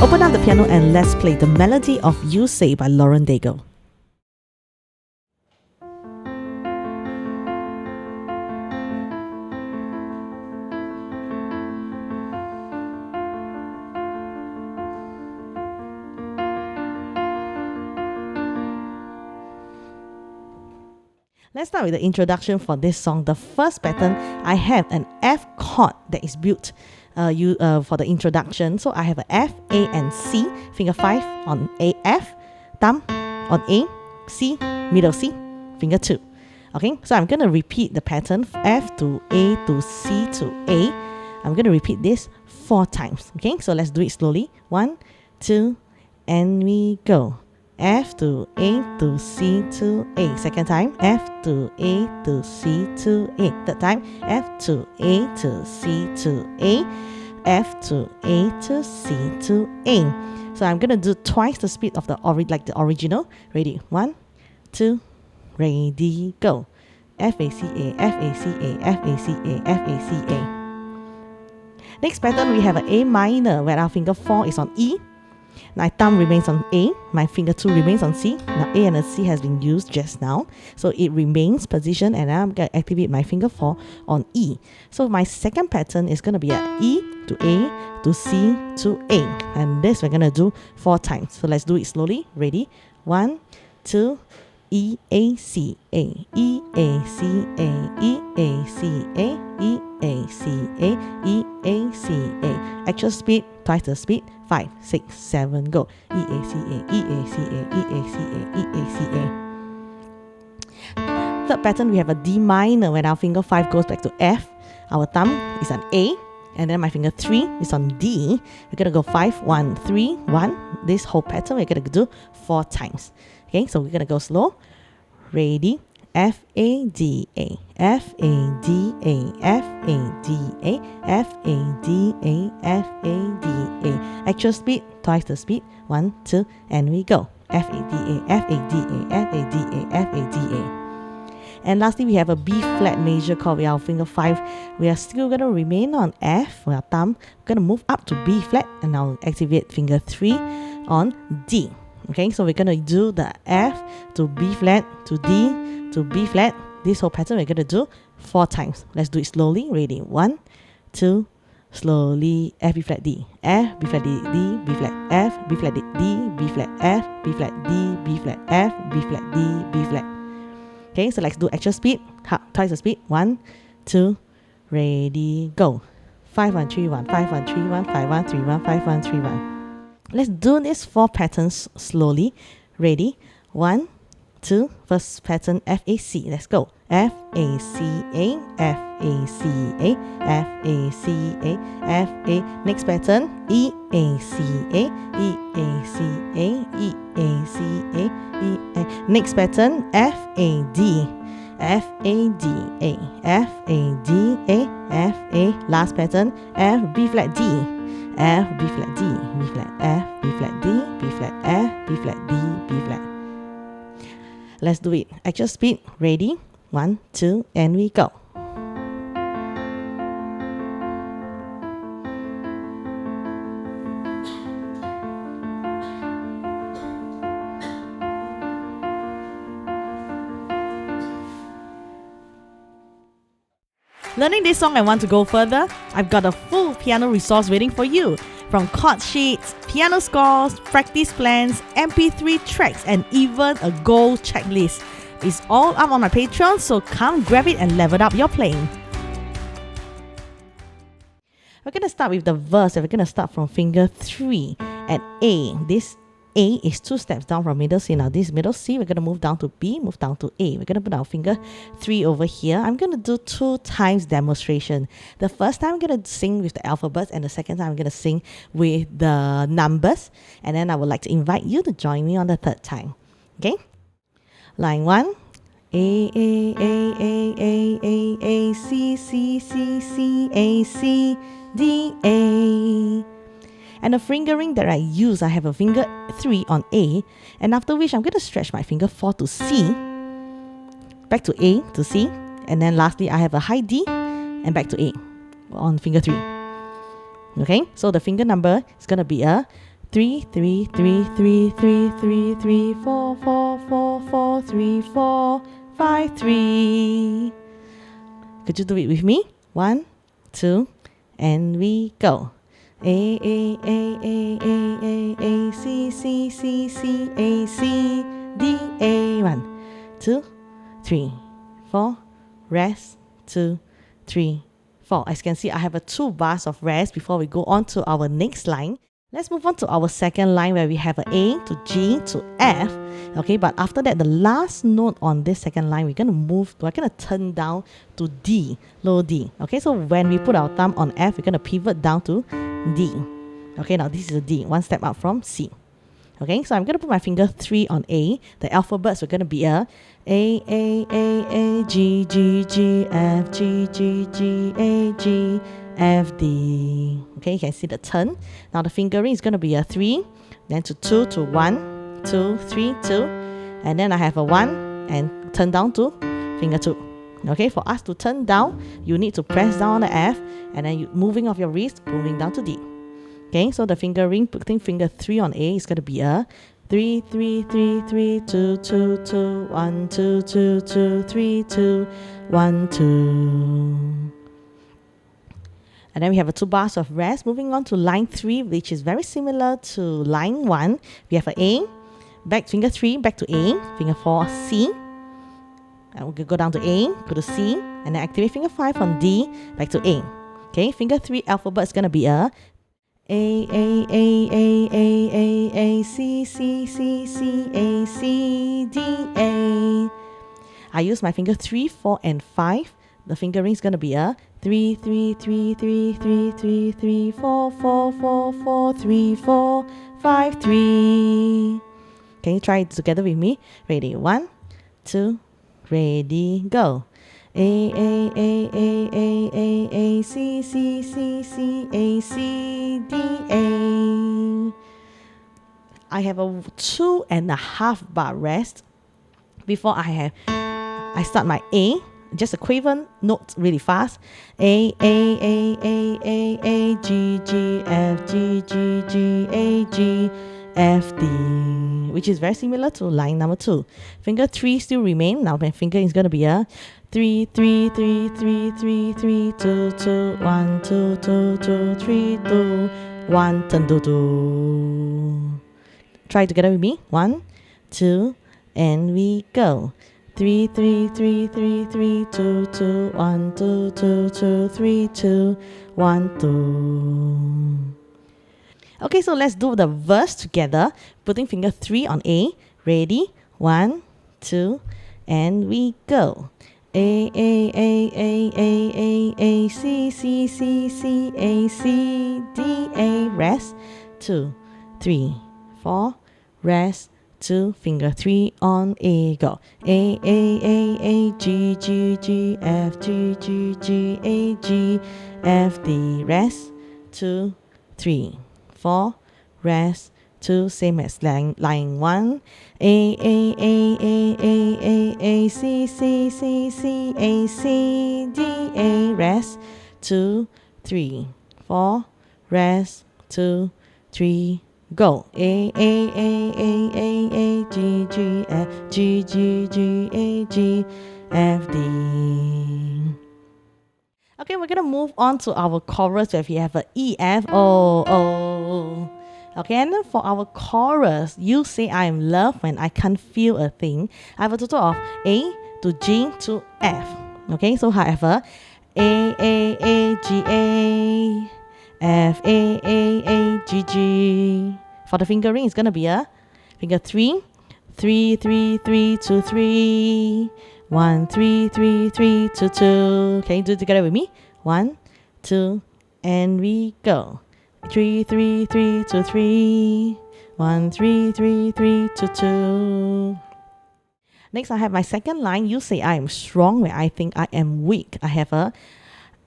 Open up the piano and let's play The Melody of You Say by Daigle. Let's start with the introduction for this song. The first pattern, I have an F chord that is built for the introduction. So I have a F, A and C, finger 5 on A, F, thumb on A, C, middle C, finger 2. Okay, so I'm going to repeat the pattern, F to A to C to A. I'm going to repeat this 4 times. Okay, so let's do it slowly. 1, 2, and we go. F to A to C to A. Second time, F to A to C to A. Third time, F to A to C to A. F to A to C to A. So I'm gonna do twice the speed of the original. Ready? 1, 2, ready, go. F A C A, F A C A, F A C A, F A C A. Next pattern, we have an A minor where our finger 4 is on E. My thumb remains on A, my finger 2 remains on C. Now A and a C has been used just now, so it remains position, and I'm going to activate my finger 4 on E. So my second pattern is going to be a E to A to C to A, and this we're going to do 4 times. So let's do it slowly. Ready? 1, 2, E A C A, E A C A, E A C A, E A C A, E A C A. Actual speed, twice the speed. 5, 6, 7, go. E A C A, E A C A, E A C A, E A C A. Third pattern, we have a D minor when our finger 5 goes back to F. Our thumb is on A, and then my finger 3 is on D. We're gonna go 5, 1, 3, 1. This whole pattern we're gonna do 4 times. Okay, so we're gonna go slow. Ready? F A D A, F A D A, F A D A, F A D A, F A D A. Actual speed, twice the speed. 1, 2, and we go. F A D A, F A D A, F A D A, F A D A. And lastly, we have a B flat major chord with our finger 5. We are still going to remain on F with our thumb. We're going to move up to B flat, and now activate finger 3 on D. Okay, so we're going to do the F to B flat to D to B flat. This whole pattern we're going to do 4 times. Let's do it slowly. Ready? 1, 2, slowly. F, B flat, D. F, B flat, D, D, B flat, F, B flat, D, D, B flat, F, B flat, D, B flat, F, B flat, D, B flat. Okay, so let's do actual speed. Twice the speed. 1, 2, ready, go. 5, 1, 3, 1, 5, 1, 3, 1, 5, 1, 3, 1, 5, 1, 3, 1. Let's do these 4 patterns slowly. Ready? 1, 2, first pattern F A C. Let's go. F A C A, F A C A, F A C A, F A. Next pattern E A C A, E A C A, E A C A, E A. Next pattern F A D, F A D A, F A D A, F A. Last pattern F B flat D, F B flat D, B flat F, B flat D, B flat F, B flat D, B flat. Let's do it. Actual speed. Ready? 1, 2, and we go. Learning this song and want to go further? I've got a full piano resource waiting for you. From chord sheets, piano scores, practice plans, MP3 tracks, and even a goal checklist. It's all up on my Patreon, so come grab it and level up your playing. We're going to start with the verse. We're going to start from finger 3 at A. This A is 2 steps down from middle C. Now this middle C, we're going to move down to B, move down to A. We're going to put our finger 3 over here. I'm going to do 2 times demonstration. The first time I'm going to sing with the alphabets, and the second time I'm going to sing with the numbers. And then I would like to invite you to join me on the third time. Okay? Line 1. A, A, A, A, A, A, A, C, C, C, C, A, C, D, A. And the fingering that I use, I have a finger 3 on A, and after which I'm going to stretch my finger 4 to C, back to A to C, and then lastly I have a high D and back to A on finger 3. Okay, so the finger number is going to be a 3, 3, 3, 3, 3, 3, 3, 4, 4, 4, 4, 3, 4, 5, 3. Could you do it with me? 1, 2, and we go. A, A, A, A, A, A, A, C, C, C, C, A, C, D, A. 1, 2, 3, 4, rest, 2, 3, 4. As you can see, I have 2 bars of rest before we go on to our next line. Let's move on to our second line where we have an A to G to F. Okay, but after that, the last note on this second line, we're going to turn down to D, low D. Okay, so when we put our thumb on F, we're going to pivot down to D. Okay, now this is a D, one step up from C. Okay, so I'm going to put my finger 3 on A. The alphabets are going to be A, G, G, G, F, G, G, G, A, G, F, D. Okay, you can see the turn. Now the fingering is going to be a 3, then to 2, to 1, 2, 3, 2. And then I have a 1 and turn down to finger 2. Okay, for us to turn down, you need to press down on the F and then moving off your wrist, moving down to D. Okay, so the fingering, putting finger 3 on A is going to be a 3, 3, 3, 3, 2, 2, 2, 1, 2, 2, 2, 3, 2, 1, 2. And then we have 2 bars of rest. Moving on to line 3, which is very similar to line 1. We have an A, back finger 3, back to A, finger 4, C. And we'll go down to A, go to C, and then activate finger 5 on D, back to A. Okay, finger 3 alphabet is going to be a A, C, C, C, C, A, C, D, A. I use my finger 3, 4, and 5. The fingering is going to be a 3, 3, 3, 3, 3, 3, 3, 4, 4, 4, 4, 3, 4, 5, 3. Can you try it together with me? Ready? 1, 2, ready, go. A, C, C, C, C, A, C, D, A. I have a 2.5 bar rest before I start my A. Just a quaver note really fast. A, G, G, F, G, G, G, A, G, F, D, which is very similar to line number 2. Finger 3 still remain. Now my finger is going to be a 3, 3, 3, 3, 3, 3, 2, 2, 1, 2, 2, 2, 3, 2, 1, turn to 2. Try together with me. 1, 2, and we go. 3, 3, 3, 3, 3, 2, 2, 1, 2, 2, 2, 3, 2, 1, 2. Okay, so let's do the verse together. Putting finger 3 on A. Ready? 1, 2, and we go. A, C, C, C, C, A, C, D, A. Rest. 2, 3, 4. Rest. 2, finger 3 on A, go. A, G, G, G, F, G, G, G, A, G, F, D, rest. 2, 3, 4, rest. 2, same as line 1. A, C, C, C, C, A, C, D, A, rest. 2, 3, 4, rest. 2, 3, go. A, G, G, F, G, G, G, A, G, F, D. Okay, we're going to move on to our chorus where we have a E, F, O, O. Okay, and then for our chorus, you say I am loved when I can't feel a thing. I have a total of A to G to F. Okay, so however, A, G, A, F, A, G, G. For the fingering, it's going to be a finger 3, 3, 3, 3, 2, 3, 1, 3, 3, 3, 2, 2. Can you do it together with me? 1, 2, and we go. 3, 3, 3, 2, 3, 1, 3, 3, 3, 2, 2. Next, I have my second line. You say I am strong when I think I am weak. I have a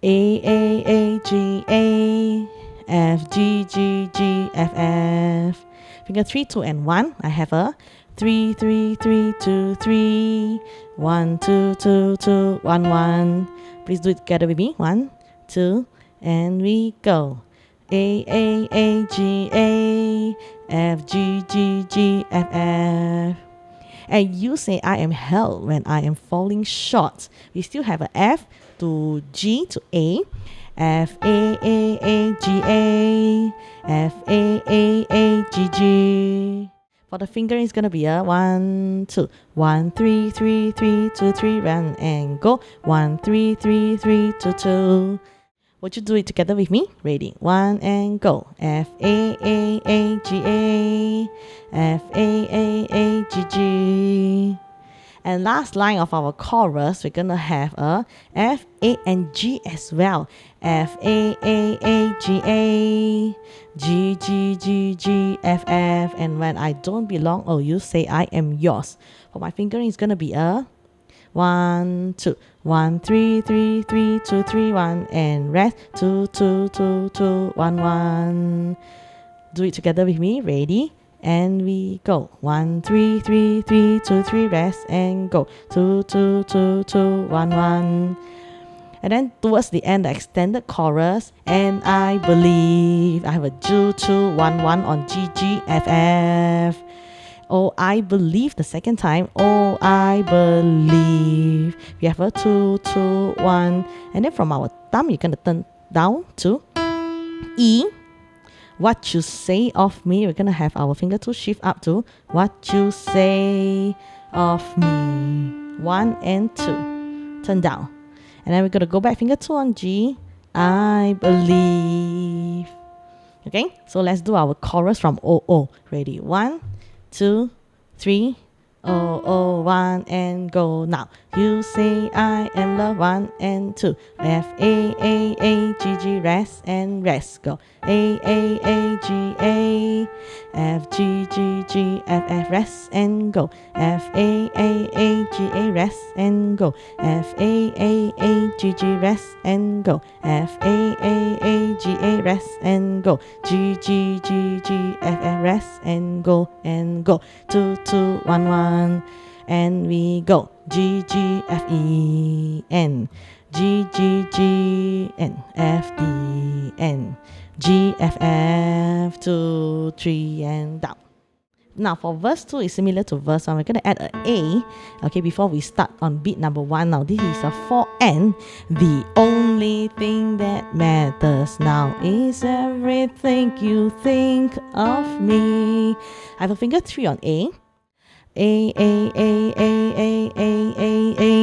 G, A, F, G, G, G, F, F. Finger 3, 2, and 1. I have a 3, 3, 3, 2, 3, 1, 2, 2, 2, 1, 1. Please do it together with me. 1, 2, and we go. A, G, A, F, G, G, G, F, F. And you say I am held when I am falling short. We still have a F to G to A. F, A, G, A. F, A, G, G. For the fingering, it's going to be a 1, 2. 1, 3, 3, 3, 2, 3, run and go. 1, 3, 3, 3, 2, 2. Would you do it together with me? Ready? 1 and go. F, A, G, A. F, A, G, G. And last line of our chorus, we're going to have a F, A, and G as well. F, A, G, A. G, G, G, G, F, F. And when I don't belong, oh, you say I am yours. For my fingering, it's going to be a 1, 2. 1, 3, 3, 3, 2, 3, 1. And rest. 2, 2, 2, 2, 1, 1. Do it together with me. Ready? And we go. 1, 3, 3, 3, 2, 3, rest and go. 2, 2, 2, 2, 1, 1. And then towards the end, the extended chorus. And I believe. I have a 2, 2, 1, 1 on G, G, F, F. Oh, I believe the second time. Oh, I believe. We have a 2, 2, 1. And then from our thumb, you're going to turn down to E. What you say of me. We're going to have our finger to shift up to what you say of me. 1 and 2. Turn down. And then we're going to go back, finger 2 on G. I believe. Okay, so let's do our chorus from O, O. Ready? 1, 2, 3. Oh, oh, 1 and go now. You say I am love. 1 and 2. F, A, G, G, rest and rest. Go. A, G, A. F, G, G, G, F, F, rest and go. F, A, G, A, rest and go. F, A, G, G, rest and go. F, A, G, A, rest and go. G, G, G, G, F, F, rest and go and go. 2, 2, 1, 1. And we go. G, G, F, E, N. G, G, G, N. F, D, N. G, F, F. 2, 3, and down. Now for verse 2 is similar to verse 1. We're going to add an A, okay, before we start on beat number 1. Now this is a 4N. The only thing that matters now is everything you think of me. I have a finger 3 on A. A,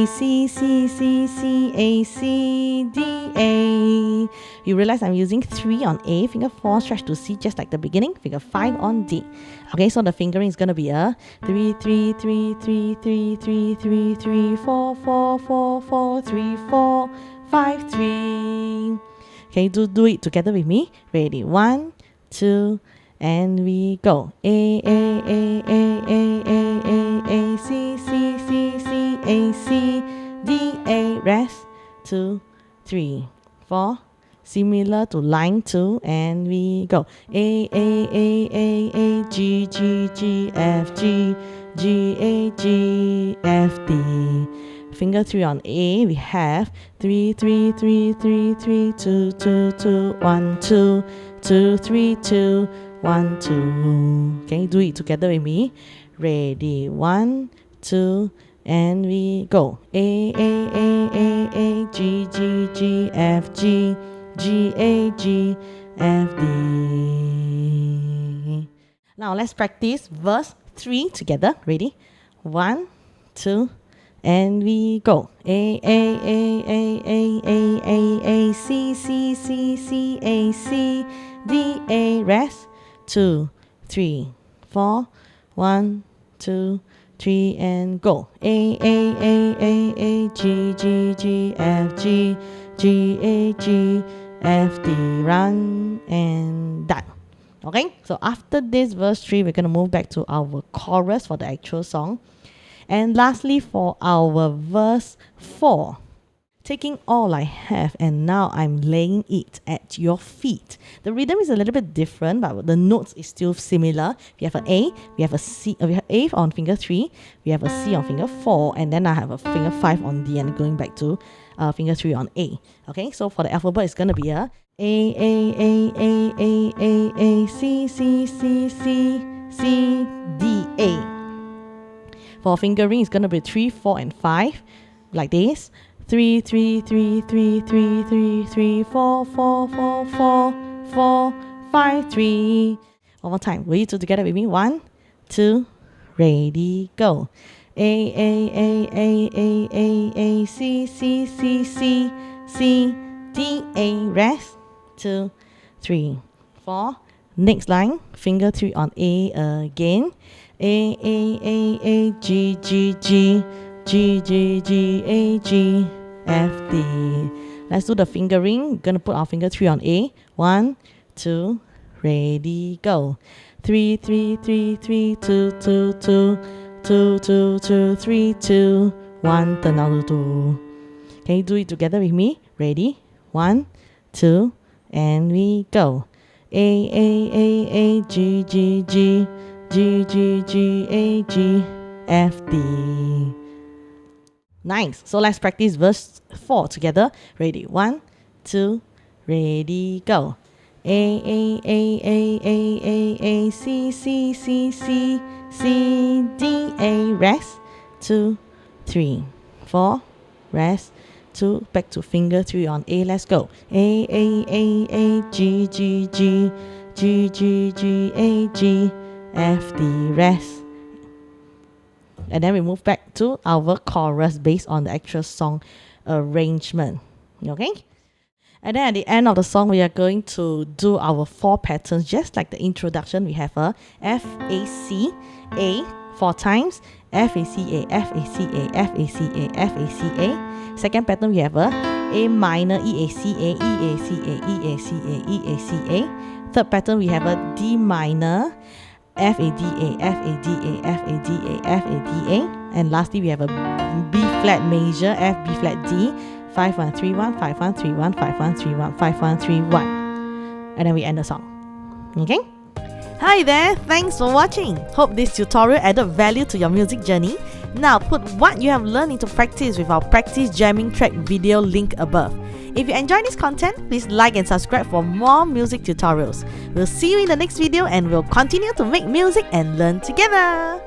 C, C, C, C, A, C, D, A. You realize I'm using 3 on A, finger 4 stretch to C just like the beginning, finger 5 on D. Okay, so the fingering is going to be a 3, 3, 3, 3, 3, 3, 3, 3, 4, 4, 4, 4, 3, 4, 5, 3. Okay, do it together with me. Ready? 1, 2, and we go. A, C, C, C, C, A, C, D, A, rest. 2, 3, 4. Similar to line 2, and we go. A, G, G, G, F, G, G, A, G, F, D. Finger 3 on A, we have 3, 3, 3, 3, 3, 2, 2, 2, 1, 2, 2, 3, 2, 1, 2. Okay, do it together with me. Ready? 1, 2, and we go. A, G, G, G, F, G, G, A, G, F, D. Now let's practice verse 3 together. Ready? 1, 2, and we go. A, C, C, C, C, A, C, D, A, rest. 2, 3, 4, 1, 2, 3, and go. A, G, G, G, F, G, G, A, G, F, D, run, and done. Okay, so after this verse 3, we're going to move back to our chorus for the actual song. And lastly, for our verse 4, taking all I have and now I'm laying it at your feet. The rhythm is a little bit different, but the notes is still similar. We have an A, we have a C, we have A on finger 3, we have a C on finger 4, and then I have a finger 5 on D, and going back to finger 3 on A. Okay, so for the alphabet, it's going to be a A, C, C, C, C, C, D, A. For fingering, it's going to be 3, 4, and 5, like this. 3, 3, 3, 3, 3, 3, 3, 4, 4, 4, 4, 4, 5, 3. One more time. Will you two together with me? 1, 2, ready, go. A, C, C, C, C, C, D, A, rest. 2, 3, 4. Next line, finger 3 on A again. A, G, G, G, G, G, G, A, G, F, D. Let's do the fingering. We're going to put our finger 3 on A. 1, 2, ready, go. 3, 3, 3, 3, 2, 2, 2, 2, 2, 2, 3, 2, 1, turn down to 2. Can you do it together with me? Ready? 1, 2, and we go. A, G, G, G, G, G, G, A, G, F, D. Nice. So let's practice verse 4 together. Ready? 1, 2, ready, go. A, C, C, C, C, C, D, A, rest. 2, 3, 4, rest. 2, back to finger 3 on A, let's go. A, G, G, G, G, G, G, A, G, F, D, rest. And then we move back to our chorus based on the actual song arrangement. Okay? And then at the end of the song, we are going to do our 4 patterns, just like the introduction. We have a F, A, C, A 4 times, F, A, C, A, F, A, C, A, F, A, C, A, F, A, C, A. Second pattern, we have a minor, E, A, C, A, E, A, C, A, E, A, C, A, E, A, C, A. Third pattern, we have a D minor, F, A, D, A, F, A, D, A, F, A, D, A, F, A, D, A. And lastly, we have a B flat major, F, B flat D, 5, 1, 3, 1, 5, 1, 3, 1, 5, 1, 3, 1, 5, 1, 3, 1. And then we end the song. Okay? Hi there, thanks for watching. Hope this tutorial added value to your music journey. Now put what you have learned into practice with our practice jamming track video link above. If you enjoy this content, please like and subscribe for more music tutorials. We'll see you in the next video and we'll continue to make music and learn together.